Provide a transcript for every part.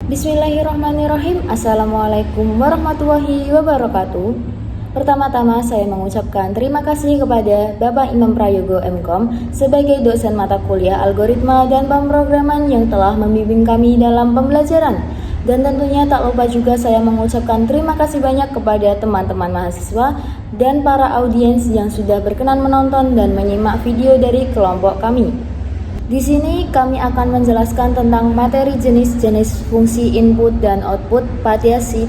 Bismillahirrahmanirrahim. Assalamualaikum warahmatullahi wabarakatuh. Pertama-tama saya mengucapkan terima kasih kepada Bapak Imam Prayogo MKom sebagai dosen mata kuliah algoritma dan pemrograman yang telah membimbing kami dalam pembelajaran. Dan tentunya tak lupa juga saya mengucapkan terima kasih banyak kepada teman-teman mahasiswa dan para audiens yang sudah berkenan menonton dan menyimak video dari kelompok kami. Di sini kami akan menjelaskan tentang materi jenis-jenis fungsi input dan output pada C++.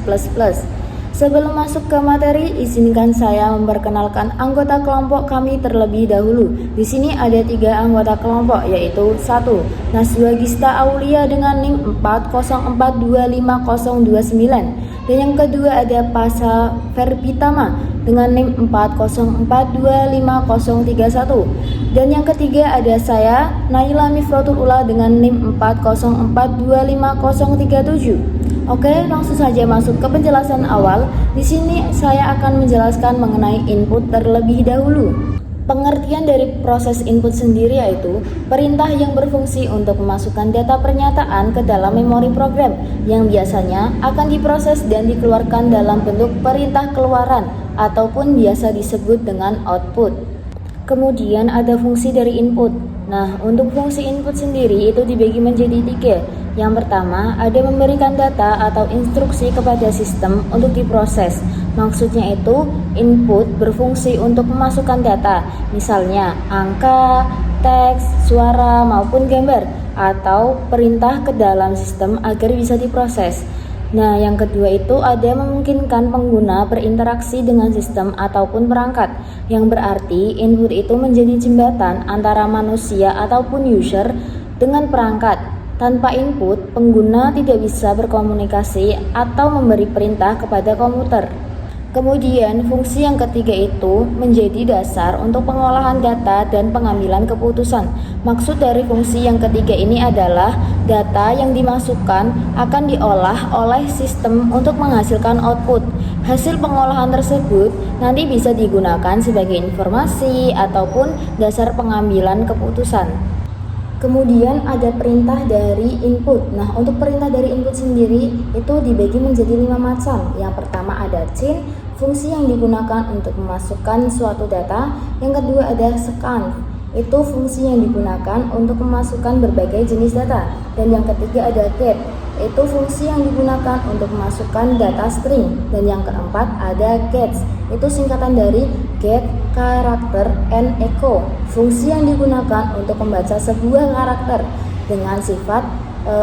Sebelum masuk ke materi, izinkan saya memperkenalkan anggota kelompok kami terlebih dahulu. Di sini ada 3 anggota kelompok, yaitu 1. Naswa Gista Aulia dengan NIM 404250029, dan yang kedua ada Pasa Verbitama dengan NIM 404250031, dan yang ketiga ada saya Naila Mifrotul Ula dengan NIM 404250037. Oke, langsung saja masuk ke penjelasan awal. Di sini saya akan menjelaskan mengenai input terlebih dahulu. Pengertian dari proses input sendiri yaitu perintah yang berfungsi untuk memasukkan data pernyataan ke dalam memori program yang biasanya akan diproses dan dikeluarkan dalam bentuk perintah keluaran ataupun biasa disebut dengan output. Kemudian ada fungsi dari input. Nah, untuk fungsi input sendiri itu dibagi menjadi 3. Yang pertama, ada memberikan data atau instruksi kepada sistem untuk diproses. Maksudnya itu, input berfungsi untuk memasukkan data, misalnya angka, teks, suara, maupun gambar, atau perintah ke dalam sistem agar bisa diproses. Nah, yang kedua itu ada memungkinkan pengguna berinteraksi dengan sistem ataupun perangkat, yang berarti input itu menjadi jembatan antara manusia ataupun user dengan perangkat. Tanpa input, pengguna tidak bisa berkomunikasi atau memberi perintah kepada komputer. Kemudian, fungsi yang ketiga itu menjadi dasar untuk pengolahan data dan pengambilan keputusan. Maksud dari fungsi yang ketiga ini adalah data yang dimasukkan akan diolah oleh sistem untuk menghasilkan output. Hasil pengolahan tersebut nanti bisa digunakan sebagai informasi ataupun dasar pengambilan keputusan. Kemudian ada perintah dari input. Nah, untuk perintah dari input sendiri itu dibagi menjadi 5 macam. Yang pertama ada chain, fungsi yang digunakan untuk memasukkan suatu data. Yang kedua ada scan, itu fungsi yang digunakan untuk memasukkan berbagai jenis data. Dan yang ketiga ada get, itu fungsi yang digunakan untuk memasukkan data string. Dan yang keempat ada gets, itu singkatan dari get, karakter, and echo, fungsi yang digunakan untuk membaca sebuah karakter dengan sifat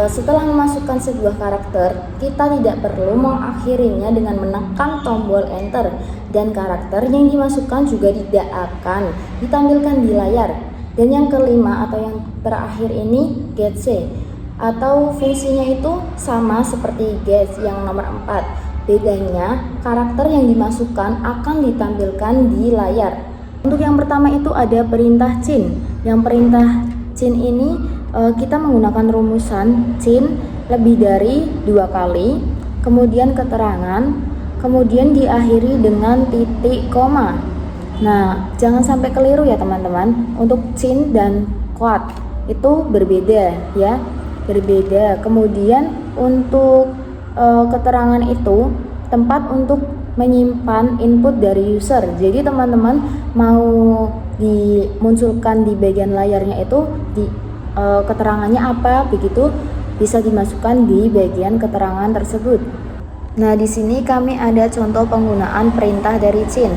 setelah memasukkan sebuah karakter, kita tidak perlu mengakhirinya dengan menekan tombol enter, dan karakter yang dimasukkan juga tidak akan ditampilkan di layar. Dan yang kelima atau yang terakhir ini getC, atau fungsinya itu sama seperti get yang nomor 4. Bedanya, karakter yang dimasukkan akan ditampilkan di layar. Untuk yang pertama itu ada perintah chain. Yang perintah chain ini kita menggunakan rumusan chain lebih dari 2 kali, kemudian keterangan, kemudian diakhiri dengan titik koma. Nah, jangan sampai keliru ya teman-teman. Untuk chain dan quote itu berbeda ya, berbeda. Kemudian untuk keterangan itu tempat untuk menyimpan input dari user. Jadi teman-teman mau dimunculkan di bagian layarnya itu keterangannya apa, begitu bisa dimasukkan di bagian keterangan tersebut. Nah, di sini kami ada contoh penggunaan perintah dari chain.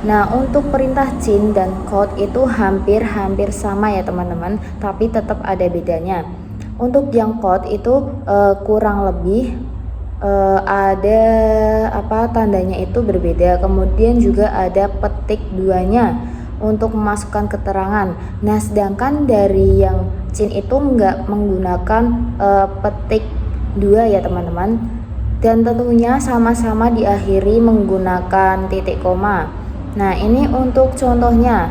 Nah, untuk perintah chain dan quote itu hampir sama ya teman-teman, tapi tetap ada bedanya. Untuk yang quote itu kurang lebih ada tandanya itu berbeda. Kemudian juga ada petik 2-nya untuk memasukkan keterangan. Nah, sedangkan dari yang chain itu enggak menggunakan petik 2 ya teman-teman, dan tentunya sama-sama diakhiri menggunakan titik koma. Nah, ini untuk contohnya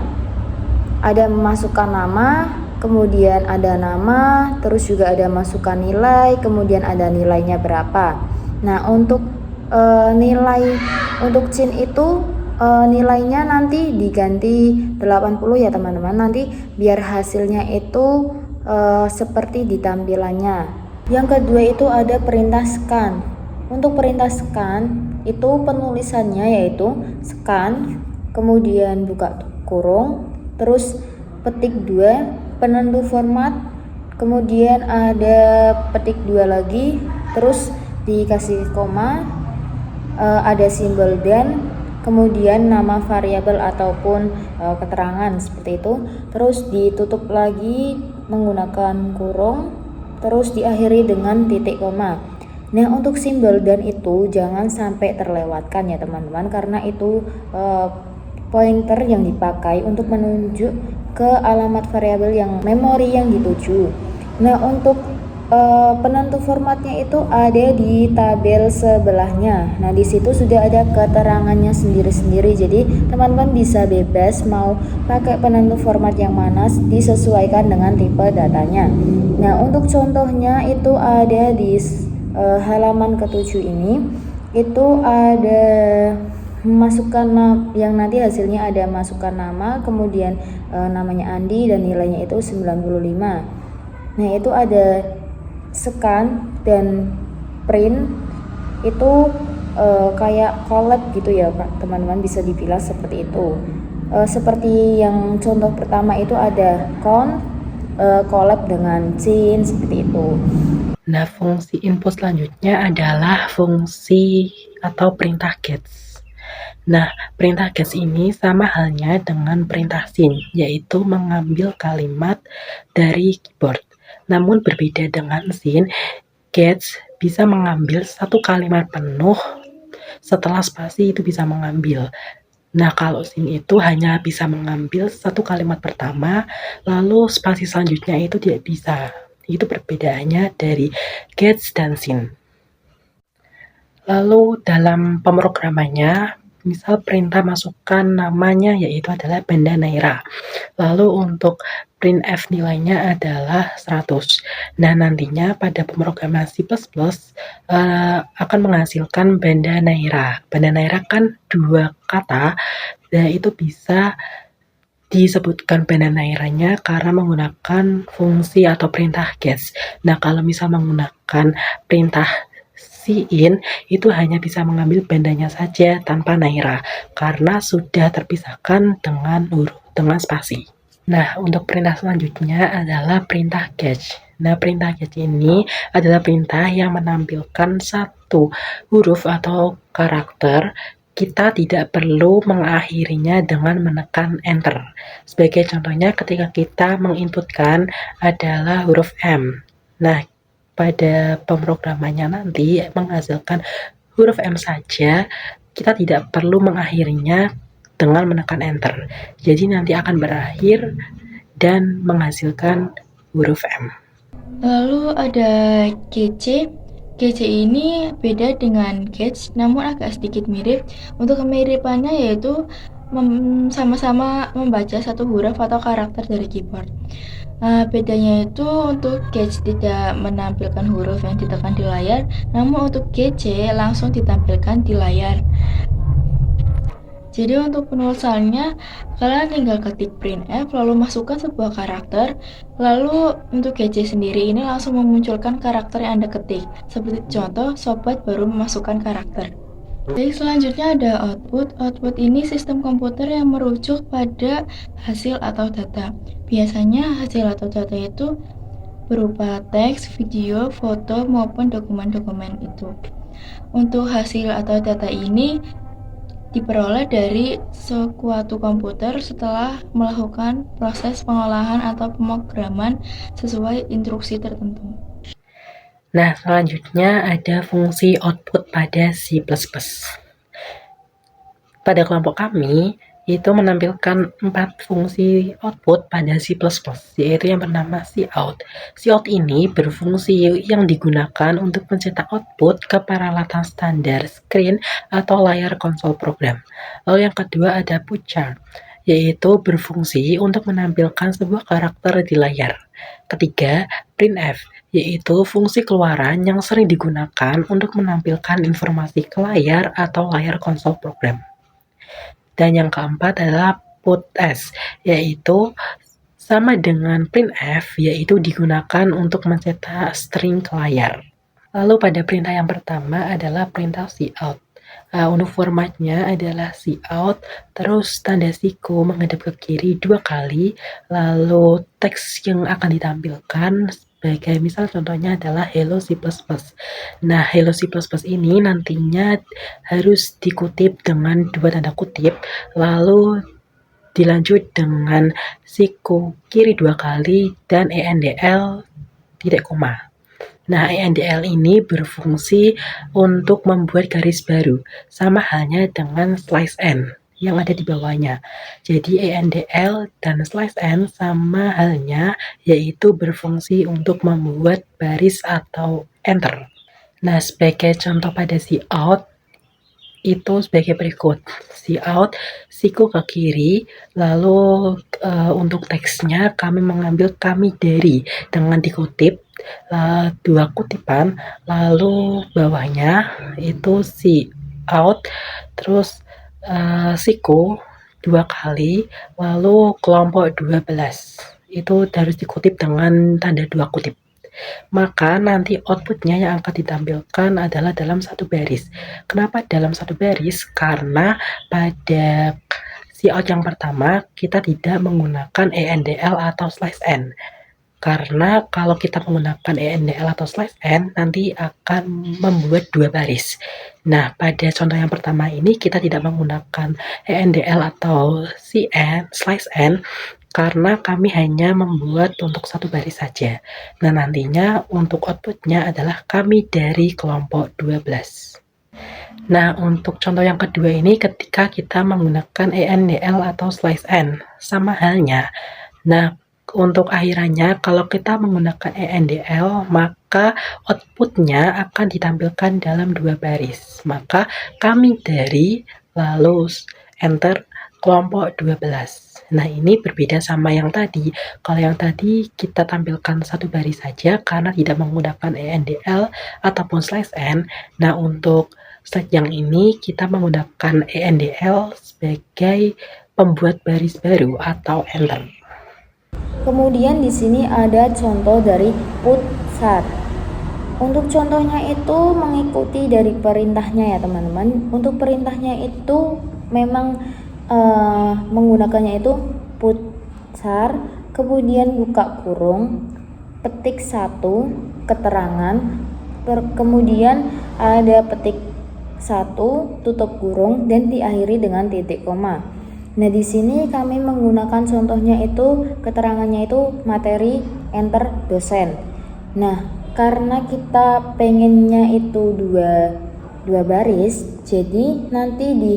ada memasukkan nama, kemudian ada nama, terus juga ada masukkan nilai, kemudian ada nilainya berapa. Nah, untuk nilai untuk chain itu nilainya nanti diganti 80 ya teman-teman, nanti biar hasilnya itu seperti di tampilannya. Yang kedua itu ada perintah scan. Untuk perintah scan itu penulisannya yaitu scan, kemudian buka kurung, terus petik 2, penentu format, kemudian ada petik 2 lagi, terus dikasih koma, ada simbol dan, kemudian nama variabel ataupun keterangan seperti itu, terus ditutup lagi menggunakan kurung, terus diakhiri dengan titik koma. Nah, untuk simbol dan itu jangan sampai terlewatkan ya teman-teman, karena itu pointer yang dipakai untuk menunjuk ke alamat variabel yang memori yang dituju. Nah, untuk penentu formatnya itu ada di tabel sebelahnya. Nah, di situ sudah ada keterangannya sendiri-sendiri. Jadi, teman-teman bisa bebas mau pakai penentu format yang mana disesuaikan dengan tipe datanya. Nah, untuk contohnya itu ada di halaman ke-7 ini. Itu ada masukkan yang nanti hasilnya ada masukkan nama, kemudian namanya Andi dan nilainya itu 95. Nah, itu ada scan dan print itu kayak collab gitu ya teman-teman, bisa dibilang seperti itu. Seperti yang contoh pertama itu ada collab dengan scene seperti itu. Nah, fungsi input selanjutnya adalah fungsi atau perintah gets. Nah, perintah gets ini sama halnya dengan perintah scene, yaitu mengambil kalimat dari keyboard. Namun berbeda dengan scene, gets bisa mengambil satu kalimat penuh, setelah spasi itu bisa mengambil. Nah, kalau scene itu hanya bisa mengambil satu kalimat pertama, lalu spasi selanjutnya itu tidak bisa. Itu perbedaannya dari gets dan scene. Lalu dalam pemrogramannya, misal perintah masukkan namanya yaitu adalah benda Naira. Lalu untuk printf nilainya adalah 100. Nah, nantinya pada pemrograman C++ akan menghasilkan benda Naira. Benda Naira kan dua kata, dan itu bisa disebutkan benda Nairanya karena menggunakan fungsi atau perintah gets. Nah, kalau misal menggunakan perintah cin, itu hanya bisa mengambil bandanya saja tanpa Naira karena sudah terpisahkan dengan spasi. Nah, untuk perintah selanjutnya adalah perintah get. Nah, perintah get ini adalah perintah yang menampilkan satu huruf atau karakter. Kita tidak perlu mengakhirinya dengan menekan enter. Sebagai contohnya ketika kita menginputkan adalah huruf M. Nah, pada pemrogramannya nanti menghasilkan huruf M saja, kita tidak perlu mengakhirinya dengan menekan enter. Jadi nanti akan berakhir dan menghasilkan huruf M. Lalu ada GC. GC ini beda dengan Gets, namun agak sedikit mirip. Untuk kemiripannya yaitu sama-sama membaca satu huruf atau karakter dari keyboard. Bedanya itu untuk Gets tidak menampilkan huruf yang ditekan di layar, namun untuk GC langsung ditampilkan di layar. Jadi untuk penulisannya, kalian tinggal ketik printf lalu masukkan sebuah karakter, lalu untuk GC sendiri ini langsung memunculkan karakter yang Anda ketik. Seperti contoh, sobat baru memasukkan karakter. Baik, selanjutnya ada output. Output ini sistem komputer yang merujuk pada hasil atau data. Biasanya hasil atau data itu berupa teks, video, foto, maupun dokumen-dokumen itu. Untuk hasil atau data ini diperoleh dari suatu komputer setelah melakukan proses pengolahan atau pemrograman sesuai instruksi tertentu. Nah, selanjutnya ada fungsi output pada C++. Pada kelompok kami, itu menampilkan 4 fungsi output pada C++, yaitu yang bernama cout. Cout ini berfungsi yang digunakan untuk mencetak output ke peralatan standar screen atau layar konsol program. Lalu yang kedua ada putchart, yaitu berfungsi untuk menampilkan sebuah karakter di layar. Ketiga, printf, yaitu fungsi keluaran yang sering digunakan untuk menampilkan informasi ke layar atau layar konsol program. Dan yang keempat adalah puts, yaitu Sama dengan printf, yaitu digunakan untuk mencetak string ke layar. Lalu pada perintah yang pertama adalah perintah cout. Untuk formatnya adalah cout, terus tanda siku menghadap ke kiri 2 kali, lalu teks yang akan ditampilkan sebagai misal contohnya adalah hello C++. Nah, hello C++ ini nantinya harus dikutip dengan 2 tanda kutip, lalu dilanjut dengan siku kiri 2 kali dan endl titik koma. Nah, endl ini berfungsi untuk membuat garis baru, sama halnya dengan slice n yang ada di bawahnya. Jadi endl dan slice n sama halnya, yaitu berfungsi untuk membuat baris atau enter. Nah, sebagai contoh pada cout, itu sebagai berikut. Cout, siku ke kiri, lalu untuk teksnya kami mengambil kami dari dengan dikutip 2 kutipan, lalu bawahnya itu cout, terus siku 2 kali, lalu kelompok 12. Itu harus dikutip dengan tanda 2 kutip. Maka nanti outputnya yang akan ditampilkan adalah dalam satu baris. Kenapa dalam satu baris? Karena pada cout yang pertama kita tidak menggunakan endl atau slice n. Karena kalau kita menggunakan endl atau slice n, nanti akan membuat 2 baris. Nah, pada contoh yang pertama ini kita tidak menggunakan endl atau slice n, karena kami hanya membuat untuk 1 baris saja. Nah, nantinya untuk outputnya adalah kami dari kelompok 12. Nah, untuk contoh yang kedua ini ketika kita menggunakan endl atau slice n, sama halnya. Nah, untuk akhirannya kalau kita menggunakan endl, maka outputnya akan ditampilkan dalam 2 baris. Maka kami dari, lalu enter kelompok 12. Nah, ini berbeda sama yang tadi. Kalau yang tadi kita tampilkan 1 baris saja karena tidak menggunakan endl ataupun slice n. Nah, untuk slide yang ini kita menggunakan endl sebagai pembuat baris baru atau enter. Kemudian di sini ada contoh dari putsar. Untuk contohnya itu mengikuti dari perintahnya ya teman-teman. Untuk perintahnya itu memang menggunakannya itu putsar, kemudian buka kurung, petik 1 keterangan, kemudian ada petik 1 tutup kurung dan diakhiri dengan titik koma. Nah, di sini kami menggunakan contohnya itu keterangannya itu materi enter dosen. Nah, karena kita pengennya itu dua baris, jadi nanti di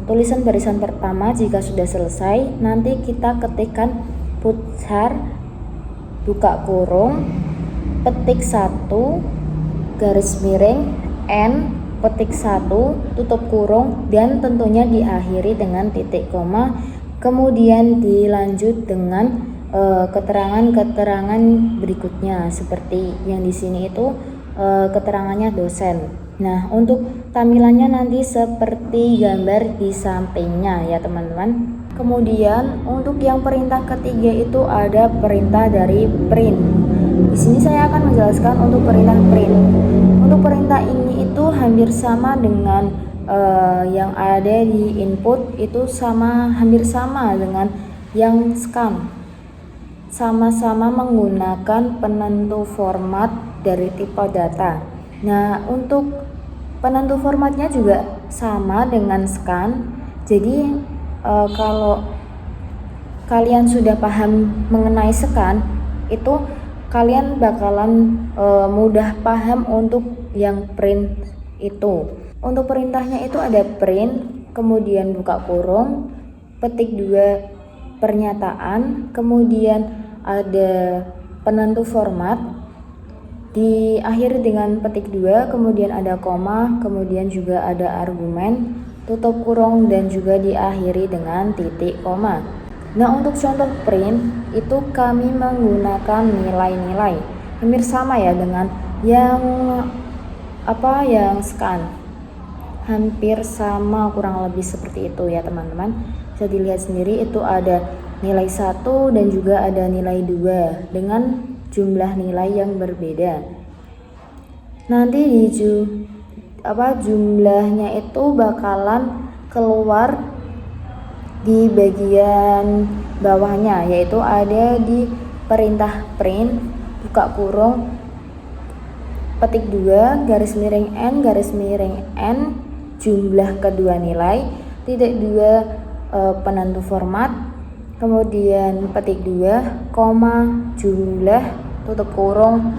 tulisan barisan pertama jika sudah selesai, nanti kita ketikkan putsar buka kurung petik 1 garis miring n petik 1 tutup kurung dan tentunya diakhiri dengan titik koma, kemudian dilanjut dengan keterangan-keterangan berikutnya seperti yang di sini itu keterangannya dosen. Nah, untuk tampilannya nanti seperti gambar di sampingnya ya teman-teman. Kemudian untuk yang perintah ketiga itu ada perintah dari print. Di sini saya akan menjelaskan untuk perintah print. Untuk perintah ini itu hampir sama dengan yang ada di input, itu hampir sama dengan yang scan. Sama-sama menggunakan penentu format dari tipe data. Nah, untuk penentu formatnya juga sama dengan scan. Jadi kalau kalian sudah paham mengenai scan, itu kalian bakalan mudah paham untuk yang print itu. Untuk perintahnya itu ada print, kemudian buka kurung, petik 2 pernyataan, kemudian ada penentu format, diakhiri dengan petik 2, kemudian ada koma, kemudian juga ada argumen, tutup kurung, dan juga diakhiri dengan titik koma. Nah, untuk contoh print itu kami menggunakan nilai-nilai. Hampir sama ya dengan yang scan. Hampir sama kurang lebih seperti itu ya teman-teman. Bisa dilihat sendiri itu ada nilai 1 dan juga ada nilai 2 dengan jumlah nilai yang berbeda. Nanti di jumlahnya itu bakalan keluar di bagian bawahnya, yaitu ada di perintah print buka kurung petik 2 garis miring n jumlah kedua nilai titik 2 penentu format, kemudian petik 2 koma jumlah tutup kurung,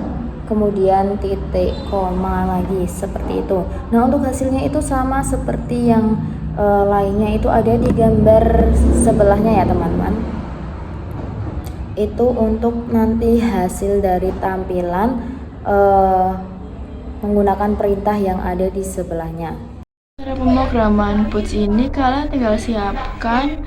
kemudian titik koma lagi, seperti itu. Nah, untuk hasilnya itu sama seperti yang lainnya, itu ada di gambar sebelahnya ya teman-teman. Itu untuk nanti hasil dari tampilan menggunakan perintah yang ada di sebelahnya. Cara pemrograman Puts ini kalian tinggal siapkan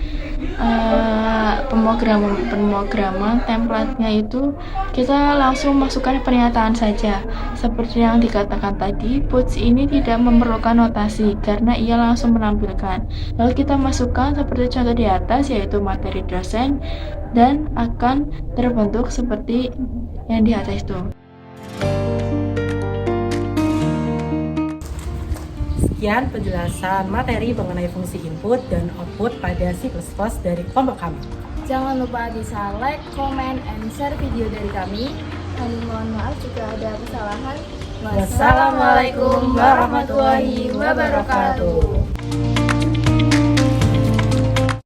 pemrograman template-nya itu kita langsung masukkan pernyataan saja. Seperti yang dikatakan tadi, Puts ini tidak memerlukan notasi karena ia langsung menampilkan. Lalu kita masukkan seperti contoh di atas, yaitu materi dosen, dan akan terbentuk seperti yang di atas itu. Sekian penjelasan materi mengenai fungsi input dan output pada C++ dari kelompok kami. Jangan lupa bisa like, comment, and share video dari kami. Kami mohon maaf jika ada kesalahan. Wassalamualaikum warahmatullahi wabarakatuh.